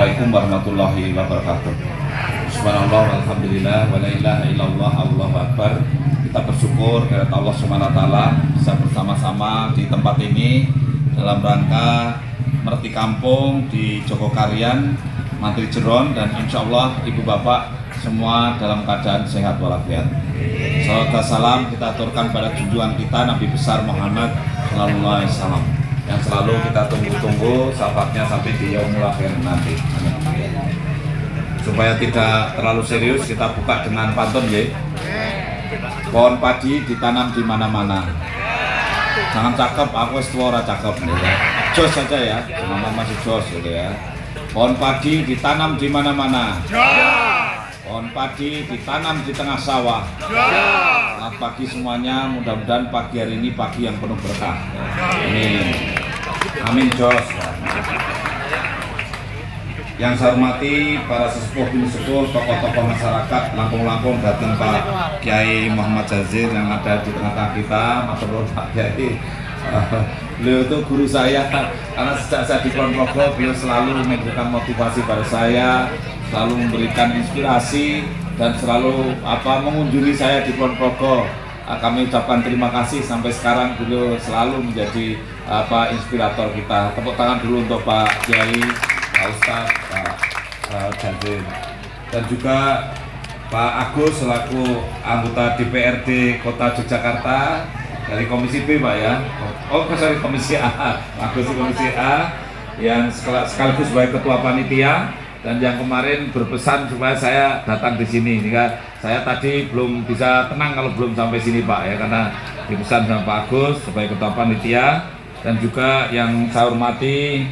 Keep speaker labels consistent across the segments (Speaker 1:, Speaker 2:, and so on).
Speaker 1: Assalamualaikum warahmatullahi wabarakatuh. Subhanallah, alhamdulillah, wa la ilaha illallah, Allahu akbar. Kita bersyukur kepada Allah Subhanahu wa taala bisa bersama-sama di tempat ini dalam rangka Merti Kampung di Jogokarian, Mantri Jeron, dan insya Allah ibu bapak semua dalam keadaan sehat walafiat. Salawat salam kita aturkan pada junjungan kita Nabi besar Muhammad sallallahu alaihi wasallam yang selalu kita tunggu-tunggu syafaatnya sampai di yaumul akhir nanti. Supaya tidak terlalu serius, kita buka dengan pantun ya. Pohon padi ditanam di mana-mana. Jangan cakep, aku wis tua ora cakep ya. Jos saja ya, nama masih jos gitu ya. Pohon padi ditanam di mana-mana. Pohon padi ditanam di tengah sawah. Selamat pagi semuanya, mudah-mudahan pagi hari ini pagi yang penuh berkah. Amin. Amin jos. Yang saya hormati para sesepuh bini sepuh, tokoh-tokoh masyarakat, langkung-langkung datang Pak Kiai Muhammad Jazir yang ada di tengah-tengah kita. Matur Pak Kiai. Beliau itu guru saya karena sejak saya di Kulon Progo beliau selalu memberikan motivasi pada saya, selalu memberikan inspirasi dan selalu mengunjungi saya di Kulon Progo. Kami ucapkan terima kasih sampai sekarang beliau selalu menjadi inspirator kita. Tepuk tangan dulu untuk Pak Kiai, Pak Ustadz, Pak Jazir, dan juga Pak Agus selaku anggota DPRD Kota Yogyakarta dari Komisi B Pak ya. Komisi A. Pak Agus Komisi A yang sekaligus sebagai ketua panitia dan yang kemarin berpesan supaya saya datang di sini. Jika saya tadi belum bisa tenang kalau belum sampai sini Pak ya, karena dipesan sama Pak Agus sebagai ketua panitia, dan juga yang saya hormati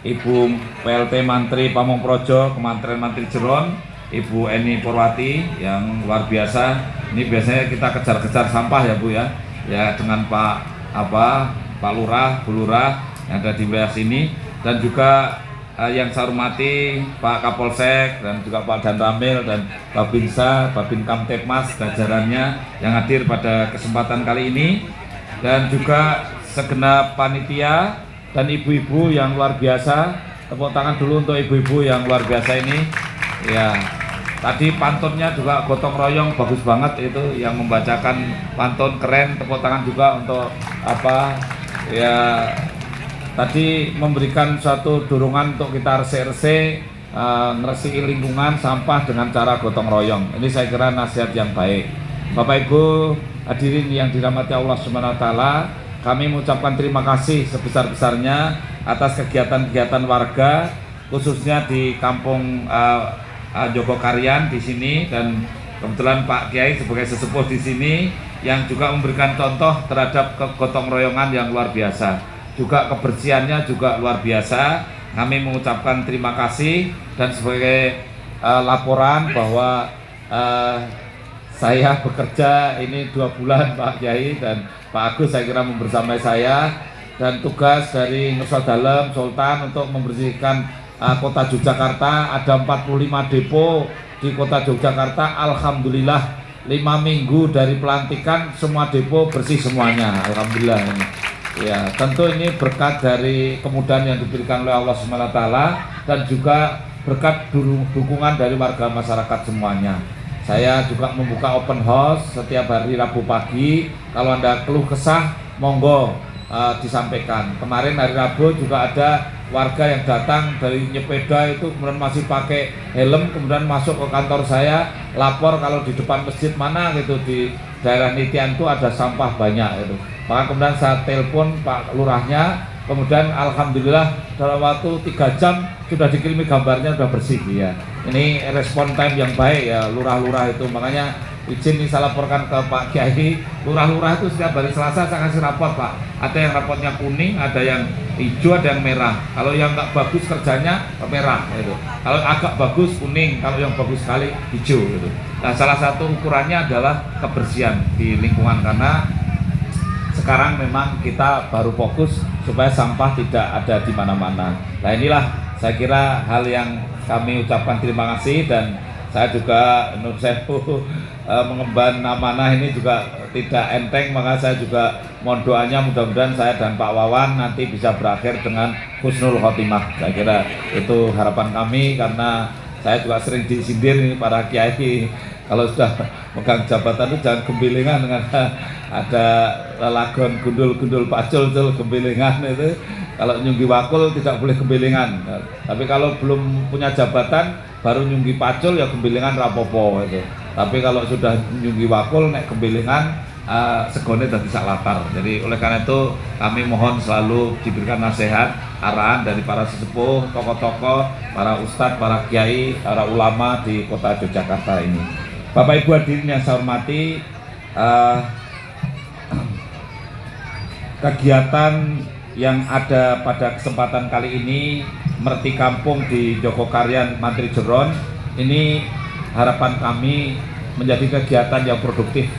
Speaker 1: Ibu PLT Mantri Pamong Projo, Kementerian Mantri Jeron, Ibu Eni Purwati yang luar biasa. Ini biasanya kita kejar-kejar sampah ya Bu ya. Ya dengan Pak Lurah, Bu Lurah yang ada di wilayah sini, dan juga yang saya hormati Pak Kapolsek dan juga Pak Danramil dan Babinsa, Babin Kamtipmas jajarannya yang hadir pada kesempatan kali ini, dan juga segenap panitia dan ibu-ibu yang luar biasa. Tepuk tangan dulu untuk ibu-ibu yang luar biasa ini ya. Tadi pantunnya juga gotong royong bagus banget, itu yang membacakan pantun keren. Tepuk tangan juga untuk tadi memberikan suatu dorongan untuk kita RC ngeresiki lingkungan sampah dengan cara gotong royong. Ini saya kira nasihat yang baik. Bapak Ibu hadirin yang dirahmati Allah Subhanahu wa taala, kami mengucapkan terima kasih sebesar-besarnya atas kegiatan-kegiatan warga, khususnya di Kampung Jogokarian di sini, dan kebetulan Pak Kiai sebagai sesepuh di sini yang juga memberikan contoh terhadap kegotong royongan yang luar biasa, juga kebersihannya juga luar biasa. Kami mengucapkan terima kasih, dan sebagai laporan bahwa saya bekerja ini 2 bulan Pak Kiai dan Pak Agus saya kira membersamai saya, dan tugas dari Nusa Dalem Sultan untuk membersihkan Kota Yogyakarta. Ada 45 depo di Kota Yogyakarta. Alhamdulillah 5 minggu dari pelantikan semua depo bersih semuanya. Alhamdulillah. Ya, tentu ini berkat dari kemudahan yang diberikan oleh Allah SWT dan juga berkat dukungan dari warga masyarakat semuanya. Saya juga membuka open house setiap hari Rabu pagi. Kalau Anda keluh kesah, monggo disampaikan. Kemarin hari Rabu juga ada warga yang datang dari nyepeda itu kemudian masih pakai helm, kemudian masuk ke kantor saya lapor kalau di depan masjid mana gitu di daerah Nitian itu ada sampah banyak itu. Maka kemudian saya telepon Pak Lurahnya, kemudian alhamdulillah dalam waktu 3 jam sudah dikirimi gambarnya, sudah bersih ya. Ini respon time yang baik ya lurah-lurah itu. Makanya izin nih saya laporkan ke Pak Kiai, lurah-lurah itu setiap hari Selasa saya kasih rapor Pak. Ada yang rapotnya kuning, ada yang hijau, ada yang merah. Kalau yang nggak bagus kerjanya merah gitu. Kalau agak bagus kuning, kalau yang bagus sekali hijau gitu. Nah, salah satu ukurannya adalah kebersihan di lingkungan, karena sekarang memang kita baru fokus supaya sampah tidak ada di mana-mana. Nah inilah saya kira hal yang kami ucapkan terima kasih, dan saya juga Nur Sewu mengemban amanah ini juga tidak enteng, maka saya juga mohon doanya mudah-mudahan saya dan Pak Wawan nanti bisa berakhir dengan husnul khotimah. Saya kira itu harapan kami, karena saya juga sering disindir ini para kiai, kalau sudah megang jabatan itu jangan gembelengan dengan ada lagon gundul-gundul pacul gembelengan itu. Kalau nyunggi wakul tidak boleh gembelengan. Tapi kalau belum punya jabatan baru nyunggi pacul ya gembelengan rapopo itu. Tapi kalau sudah nyunggi wakul nek gembelengan segone dadi sak latar. Jadi oleh karena itu kami mohon selalu diberikan nasihat, arahan dari para sesepuh, tokoh-tokoh, para ustadz, para kiai, para ulama di kota Yogyakarta ini. Bapak Ibu hadirin yang saya hormati, kegiatan yang ada pada kesempatan kali ini Merti Kampung di Jogokarian Mantri Jeron ini harapan kami menjadi kegiatan yang produktif.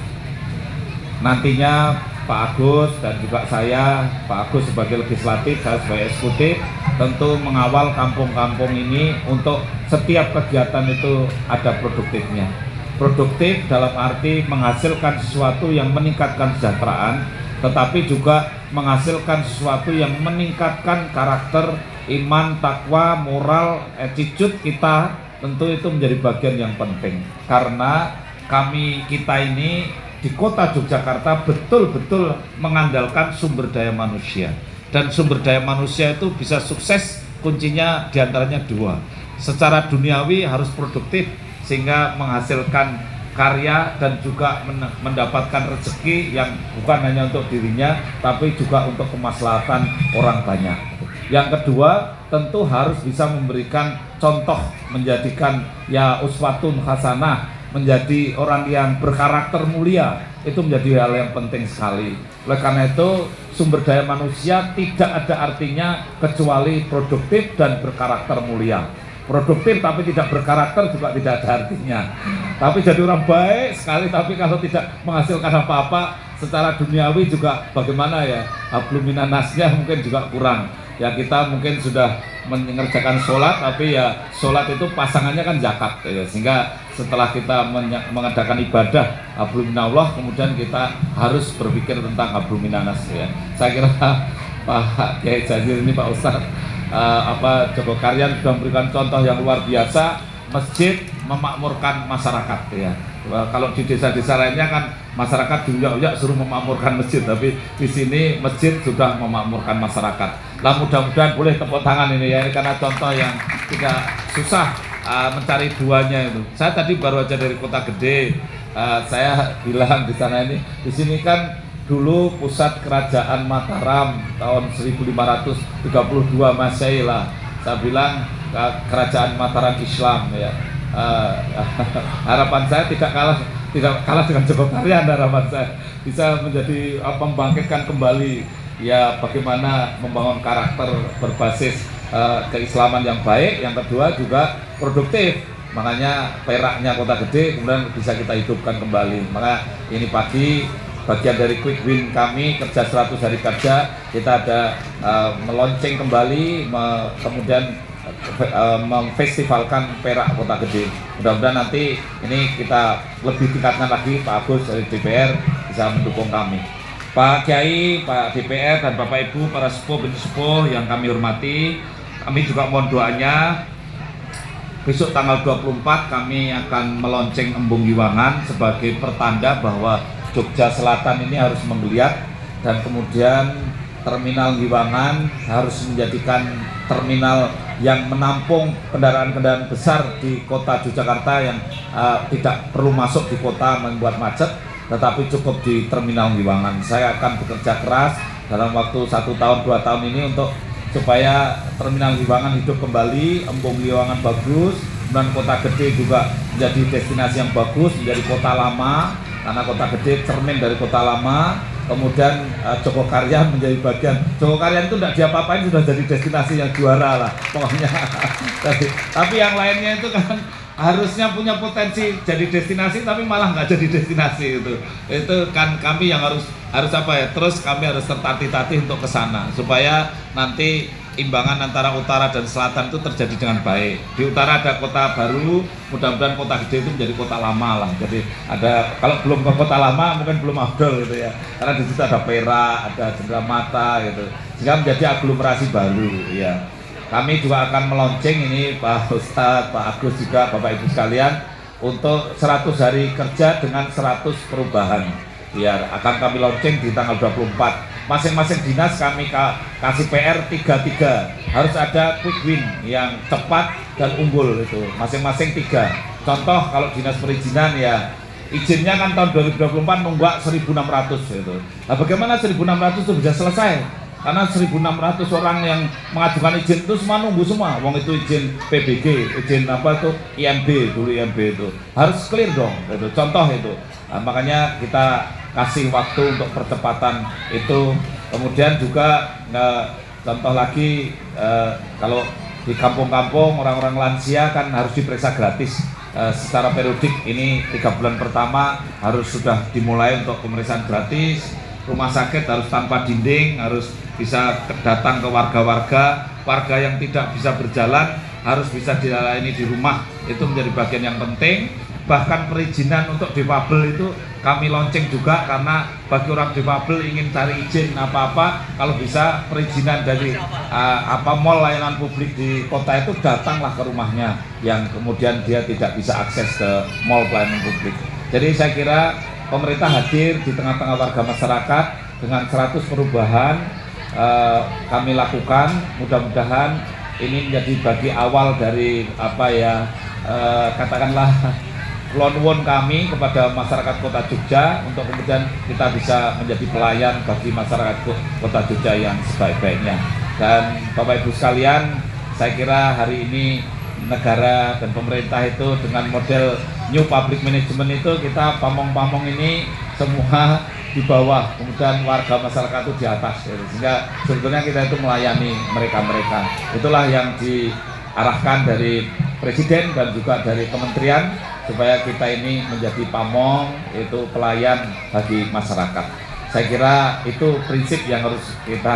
Speaker 1: Nantinya Pak Agus dan juga saya, Pak Agus sebagai legislatif, saya sebagai eksekutif, tentu mengawal kampung-kampung ini untuk setiap kegiatan itu ada produktifnya. Produktif dalam arti menghasilkan sesuatu yang meningkatkan kesejahteraan, tetapi juga menghasilkan sesuatu yang meningkatkan karakter, iman, takwa, moral, attitude kita. Tentu itu menjadi bagian yang penting, karena kita ini di kota Yogyakarta betul-betul mengandalkan sumber daya manusia, dan sumber daya manusia itu bisa sukses kuncinya diantaranya dua. Secara duniawi harus produktif sehingga menghasilkan karya dan juga mendapatkan rezeki yang bukan hanya untuk dirinya tapi juga untuk kemaslahatan orang banyak. Yang kedua, tentu harus bisa memberikan contoh, menjadikan ya uswatun hasanah, menjadi orang yang berkarakter mulia. Itu menjadi hal yang penting sekali. Oleh karena itu, sumber daya manusia tidak ada artinya kecuali produktif dan berkarakter mulia. Produktif tapi tidak berkarakter juga tidak ada artinya. Tapi jadi orang baik sekali, tapi kalau tidak menghasilkan apa-apa secara duniawi juga bagaimana ya, hablum minan nasnya mungkin juga kurang. Ya kita mungkin sudah mengerjakan sholat, tapi ya sholat itu pasangannya kan zakat ya. Sehingga setelah kita mengadakan ibadah hablum minallah, kemudian kita harus berpikir tentang hablum minan nas ya. Saya kira Pak Kiai Jazir ini, Pak Ustadz Jogokarian sudah memberikan contoh yang luar biasa. Masjid memakmurkan masyarakat ya. Kalau di desa-desa lainnya kan masyarakat diuyak-uyak suruh memakmurkan masjid, tapi di sini masjid sudah memakmurkan masyarakat. Lah mudah-mudahan boleh tepuk tangan ini ya, karena contoh yang tidak susah mencari duanya itu. Saya tadi baru aja dari Kota Gede, saya bilang di sana ini, di sini kan dulu pusat kerajaan Mataram tahun 1532 Masehi lah. Saya bilang kerajaan Mataram Islam ya. Harapan saya tidak kalah dengan Jogokarian. Harapan saya bisa menjadi membangkitkan kembali ya, bagaimana membangun karakter berbasis keislaman yang baik. Yang kedua juga produktif, makanya peraknya Kota Gede kemudian bisa kita hidupkan kembali. Maka ini pagi bagian dari quick win kami, kerja 100 hari kerja, kita ada melonceng kembali, kemudian memfestivalkan perak Kota Gede. Mudah-mudahan nanti ini kita lebih tingkatkan lagi. Pak Agus dari DPR bisa mendukung kami, Pak Kiai, Pak DPR, dan Bapak Ibu para sepuh binti sepuh yang kami hormati. Kami juga mohon doanya, besok tanggal 24 kami akan melonceng Embung Giwangan sebagai pertanda bahwa Jogja Selatan ini harus menggeliat, dan kemudian terminal Giwangan harus menjadikan terminal yang menampung kendaraan-kendaraan besar di kota Yogyakarta yang tidak perlu masuk di kota membuat macet, tetapi cukup di terminal Giwangan. Saya akan bekerja keras dalam waktu 1 tahun 2 tahun ini untuk supaya terminal Giwangan hidup kembali, Embung Giwangan bagus, dan Kota Gede juga menjadi destinasi yang bagus, menjadi kota lama, karena Kota Gede cermin dari kota lama. Kemudian Jogokarian menjadi bagian. Jogokarian itu tidak diapa-apain, sudah jadi destinasi yang juara lah pokoknya. Tapi yang lainnya itu kan harusnya punya potensi jadi destinasi, tapi malah nggak jadi destinasi. Itu kan kami yang harus apa ya, terus kami harus tertatih-tatih untuk ke sana supaya nanti imbangan antara utara dan selatan itu terjadi dengan baik. Di utara ada kota baru, mudah-mudahan kota gede itu menjadi kota lama lah. Jadi ada, kalau belum ke kota lama mungkin belum afdol gitu ya. Karena di situ ada Perak, ada Cendramata gitu. Sehingga menjadi aglomerasi baru ya. Kami juga akan melonceng ini Pak Ustadz, Pak Agus juga, Bapak Ibu sekalian, untuk 100 hari kerja dengan 100 perubahan. Ya, akan kami launching di tanggal 24. Masing-masing dinas kami kasih PR 3-3. Harus ada quick win yang cepat dan unggul itu. Masing-masing 3. Contoh kalau dinas perizinan ya, izinnya kan tahun 2024 nunggak 1.600 gitu. Nah, bagaimana 1.600 itu bisa selesai? Karena 1.600 orang yang mengajukan izin itu semua nunggu semua. Wong itu izin PBG, izin apa itu IMB, dulu IMB itu harus clear dong. Itu contoh itu. Nah, makanya kita kasih waktu untuk percepatan itu. Kemudian juga contoh lagi kalau di kampung-kampung orang-orang lansia kan harus diperiksa gratis secara periodik. Ini 3 bulan pertama harus sudah dimulai untuk pemeriksaan gratis. Rumah sakit harus tanpa dinding, harus bisa datang ke warga-warga. Warga yang tidak bisa berjalan harus bisa dilayani di rumah. Itu menjadi bagian yang penting. Bahkan perizinan untuk difabel itu kami launching juga, karena bagi orang difabel ingin cari izin apa-apa, kalau bisa perizinan dari mall layanan publik di kota itu datanglah ke rumahnya, yang kemudian dia tidak bisa akses ke mall pelayanan publik. Jadi saya kira pemerintah hadir di tengah-tengah warga masyarakat dengan 100 perubahan kami lakukan. Mudah-mudahan ini menjadi bagi awal dari katakanlah lone kami kepada masyarakat Kota Jogja, untuk kemudian kita bisa menjadi pelayan bagi masyarakat Kota Jogja yang sebaik-baiknya. Dan Bapak Ibu sekalian, saya kira hari ini negara dan pemerintah itu dengan model New Public Management itu, kita pamong-pamong ini semua di bawah, kemudian warga masyarakat itu di atas, sehingga sebetulnya kita itu melayani mereka-mereka. Itulah yang diarahkan dari Presiden dan juga dari Kementerian, supaya kita ini menjadi pamong, itu pelayan bagi masyarakat. Saya kira itu prinsip yang harus kita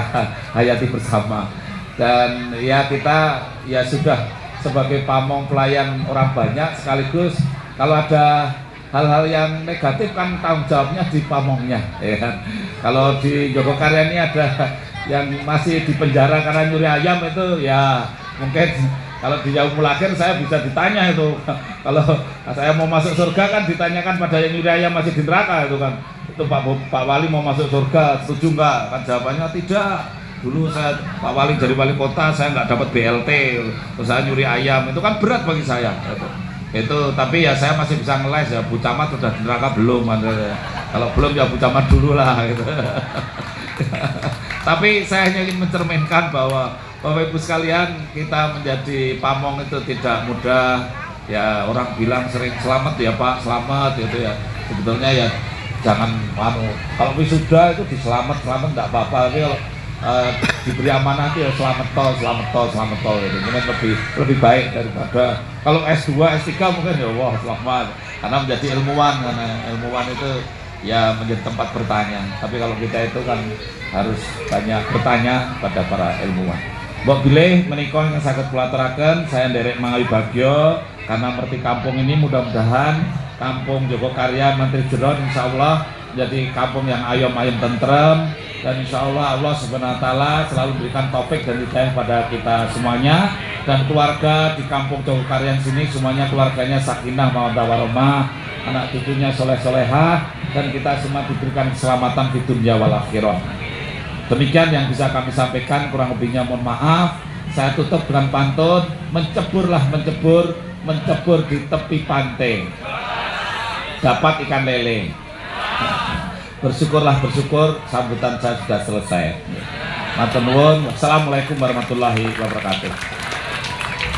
Speaker 1: hayati bersama. Dan ya kita ya sudah sebagai pamong pelayan orang banyak, sekaligus kalau ada hal-hal yang negatif kan tanggung jawabnya di pamongnya, ya kan? Kalau di Jogokarya ini ada yang masih di penjara karena nyuri ayam, itu ya mungkin kalau di Yaumul Akhir saya bisa ditanya itu. Kalau saya mau masuk surga kan ditanyakan pada yang nyuri ayam masih di neraka itu kan. Itu Pak Wali mau masuk surga, setuju nggak? Kan jawabannya tidak. Dulu saya Pak Wali jadi wali kota, saya nggak dapat BLT, terus saya nyuri ayam, itu kan berat bagi saya. Itu tapi ya saya masih bisa ngeles ya. Bu Camat sudah di neraka belum? Kalau belum ya Bu Camat dulu lah gitu. Tapi saya hanya ingin mencerminkan bahwa Bapak Ibu sekalian, kita menjadi pamong itu tidak mudah. Ya orang bilang sering selamat ya Pak, selamat gitu ya. Sebetulnya ya jangan kalau wisuda itu diselamat enggak apa-apa, tapi kalau diberi amanah itu ya selamat tol gitu. Mungkin lebih baik daripada kalau S2, S3 mungkin ya wah selamat, karena menjadi ilmuwan, karena ilmuwan itu ya menjadi tempat bertanya. Tapi kalau kita itu kan harus banyak bertanya pada para ilmuwan. Mbok bilih menika yang saged kula aturaken, saya nderek mangawi bagyo karena merti kampung ini mudah-mudahan kampung Jogokarya Menteri Jeron insyaallah menjadi kampung yang ayom-ayom tentrem, dan insyaallah Allah Subhanahu wa taala selalu berikan taufik dan hidayah pada kita semuanya, dan keluarga di kampung Jogokarya sini semuanya keluarganya sakinah mawaddah warahmah, anak cucunya soleh-solehah, dan kita semua diberikan keselamatan di dunia wal akhirah. Demikian yang bisa kami sampaikan, kurang lebihnya mohon maaf. Saya tutup dengan pantun, mencebur di tepi pantai, dapat ikan lele. Bersyukur, sambutan saya sudah selesai. Matur nuwun. Wassalamualaikum warahmatullahi wabarakatuh.